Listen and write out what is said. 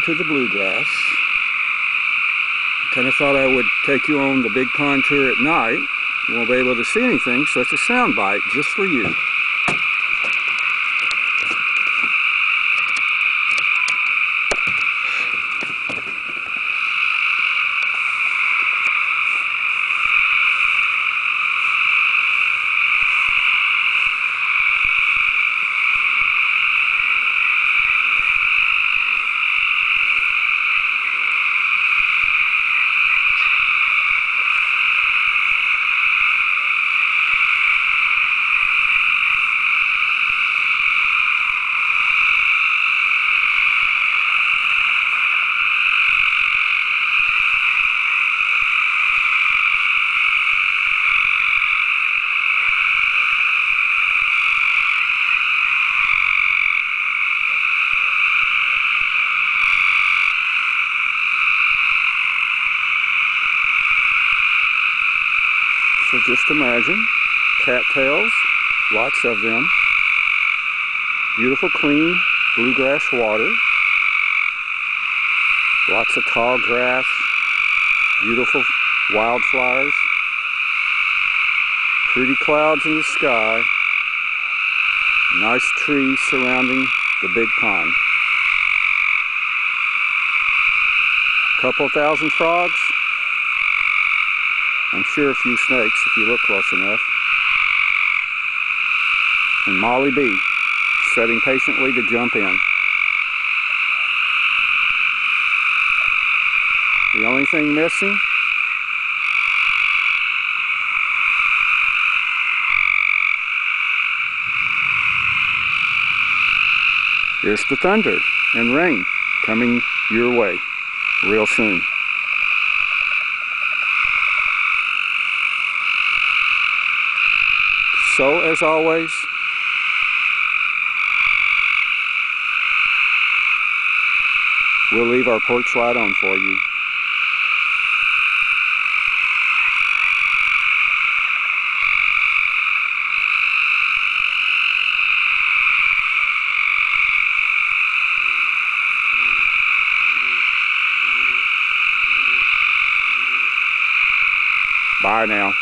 to the bluegrass. Kind of thought I would take you on the Big Pond tour at night. You won't be able to see anything, so it's a sound bite just for you. So just imagine cattails, lots of them, beautiful clean bluegrass water, lots of tall grass, beautiful wildflowers, pretty clouds in the sky, nice trees surrounding the big pond. Couple thousand frogs. I'm sure a few snakes if you look close enough. And Molly B, setting patiently to jump in. The only thing missing is the thunder and rain coming your way real soon. So, as always, we'll leave our porch light on for you. Bye now.